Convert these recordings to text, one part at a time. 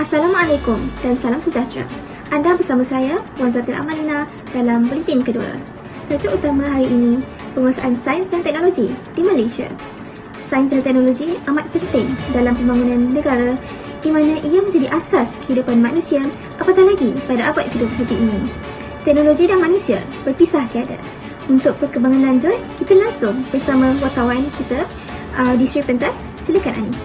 Assalamualaikum dan salam sejahtera. Anda bersama saya, Wan Zatil Amalina dalam Buletin Kedua. Tajuk utama hari ini, penguasaan sains dan teknologi di Malaysia. Sains dan teknologi amat penting dalam pembangunan negara di mana ia menjadi asas kehidupan manusia, apatah lagi pada abad ke-21 ini. Teknologi dan manusia berpisah tiada. Untuk perkembangan lanjut, kita langsung bersama wartawan kita di Sri Pentas. Silakan Anis.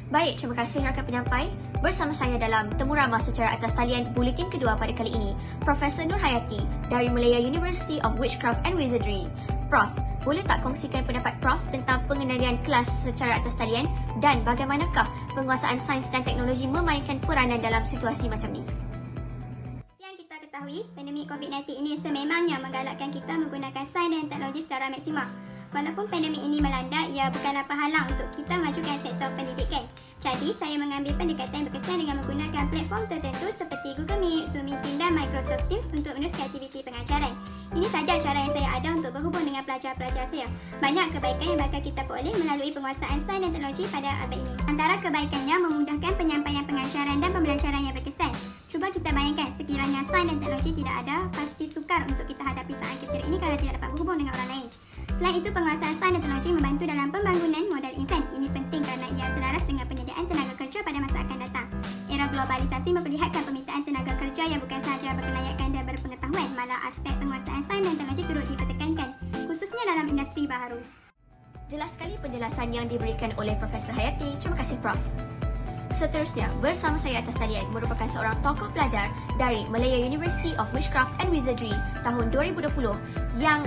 Baik, terima kasih rakan penyampai. Bersama saya dalam temu ramah secara atas talian Buletin Kedua pada kali ini, Profesor Nur Hayati dari Malaya University of Witchcraft and Wizardry. Prof, boleh tak kongsikan pendapat Prof tentang pengendalian kelas secara atas talian dan bagaimanakah penguasaan sains dan teknologi memainkan peranan dalam situasi macam ni? Yang kita ketahui, pandemik COVID-19 ini sememangnya menggalakkan kita menggunakan sains dan teknologi secara maksimal. Walaupun pandemik ini melanda, ia bukanlah penghalang untuk kita majukan sektor pendidikan. Jadi, saya mengambil pendekatan berkesan dengan menggunakan platform tertentu seperti Google Meet, Zoom Meeting dan Microsoft Teams untuk meneruskan aktiviti pengajaran. Ini sahaja cara yang saya ada untuk berhubung dengan pelajar-pelajar saya. Banyak kebaikan yang bakal kita peroleh melalui penguasaan sains dan teknologi pada abad ini. Antara kebaikannya memudahkan penyampaian pengajaran dan pembelajaran yang berkesan. Cuba kita bayangkan sekiranya sains dan teknologi tidak ada, pasti sukar untuk kita hadapi saat ketika ini kerana tidak dapat berhubung dengan orang lain. Selain itu, penguasaan sains dan teknologi membantu dalam pembangunan modal insan. Ini penting kerana ia selaras dengan penyediaan tenaga kerja pada masa akan datang. Era globalisasi memperlihatkan permintaan tenaga kerja yang bukan sahaja berkelayakan dan berpengetahuan, malah aspek penguasaan sains dan teknologi turut dipertekankan, khususnya dalam industri baharu. Jelas sekali penjelasan yang diberikan oleh Profesor Hayati. Terima kasih Prof. Seterusnya, bersama saya atas talian merupakan seorang tokoh pelajar dari Malaya University of Witchcraft and Wizardry tahun 2020 yang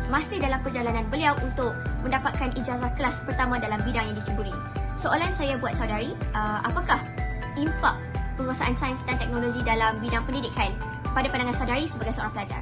masih dalam perjalanan beliau untuk mendapatkan ijazah kelas pertama dalam bidang yang dicuburi. Soalan saya buat saudari, apakah impak penguasaan sains dan teknologi dalam bidang pendidikan pada pandangan saudari sebagai seorang pelajar?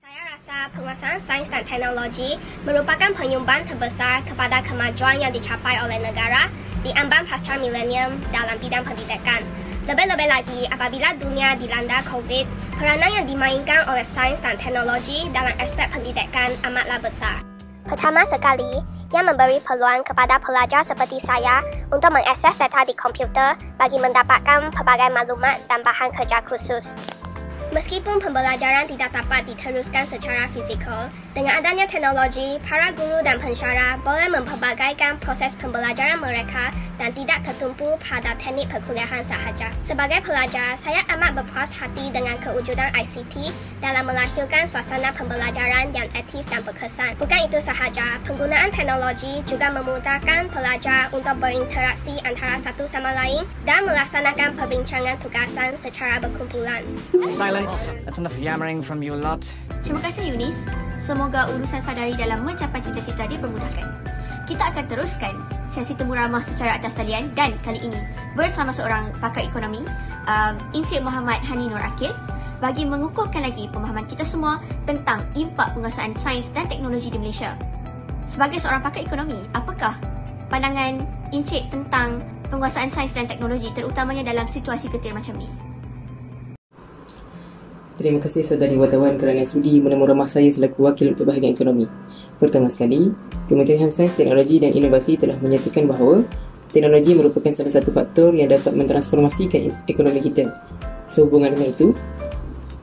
Saya rasa penguasaan sains dan teknologi merupakan penyumbang terbesar kepada kemajuan yang dicapai oleh negara di ambang pasca milenium dalam bidang pendidikan. Lebih-lebih lagi apabila dunia dilanda COVID, peranan yang dimainkan oleh sains dan teknologi dalam aspek pendidikan amatlah besar. Pertama sekali, yang memberi peluang kepada pelajar seperti saya untuk mengakses data di komputer bagi mendapatkan pelbagai maklumat dan bahan kerja khusus. Meskipun pembelajaran tidak dapat diteruskan secara fizikal, dengan adanya teknologi, para guru dan pensyarah boleh memperbagaikan proses pembelajaran mereka dan tidak tertumpu pada teknik perkuliahan sahaja. Sebagai pelajar, saya amat berpuas hati dengan kewujudan ICT dalam melahirkan suasana pembelajaran yang aktif dan berkesan. Bukan itu sahaja, penggunaan teknologi juga memudahkan pelajar untuk berinteraksi antara satu sama lain dan melaksanakan perbincangan tugasan secara berkumpulan. That's enough yammering from you lot. Terima kasih Yunis. Semoga urusan saudari dalam mencapai cita-cita dipermudahkan. Kita akan teruskan sesi temu ramah secara atas talian dan kali ini bersama seorang pakar ekonomi, Encik Muhammad Hani Nur Akil, bagi mengukuhkan lagi pemahaman kita semua tentang impak penguasaan sains dan teknologi di Malaysia. Sebagai seorang pakar ekonomi, apakah pandangan Encik tentang penguasaan sains dan teknologi terutamanya dalam situasi ketir macam ni? Terima kasih saudari wartawan kerana sudi menemu ramah saya selaku wakil untuk bahagian ekonomi. Pertama sekali, Kementerian Sains, Teknologi dan Inovasi telah menyatakan bahawa teknologi merupakan salah satu faktor yang dapat mentransformasikan ekonomi kita. Sehubungan dengan itu,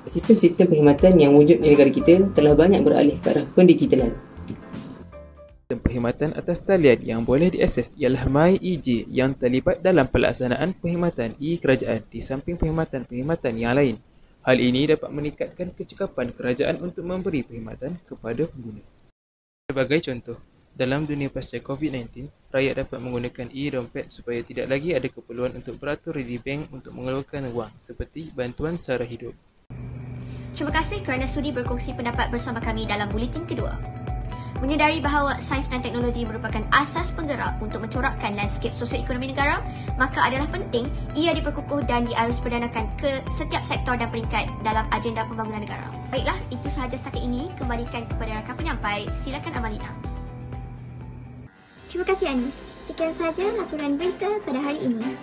sistem-sistem perkhidmatan yang wujud di negara kita telah banyak beralih ke arah pendigitalan. Sistem perkhidmatan atas talian yang boleh diakses ialah MyEJ yang terlibat dalam pelaksanaan perkhidmatan e-kerajaan di samping perkhidmatan-perkhidmatan yang lain. Hal ini dapat meningkatkan kecekapan kerajaan untuk memberi perkhidmatan kepada pengguna. Sebagai contoh, dalam dunia pasca COVID-19, rakyat dapat menggunakan e-dompet supaya tidak lagi ada keperluan untuk beratur di bank untuk mengeluarkan wang seperti bantuan sara hidup. Terima kasih kerana sudi berkongsi pendapat bersama kami dalam Buletin Kedua. Menyedari bahawa sains dan teknologi merupakan asas penggerak untuk mencorakkan lanskip sosioekonomi negara, maka adalah penting ia diperkukuh dan diarus perdanakan ke setiap sektor dan peringkat dalam agenda pembangunan negara. Baiklah, itu sahaja setakat ini. Kembalikan kepada rakan penyampai. Silakan Amalina. Terima kasih Anis. Sekian sahaja laporan berita pada hari ini.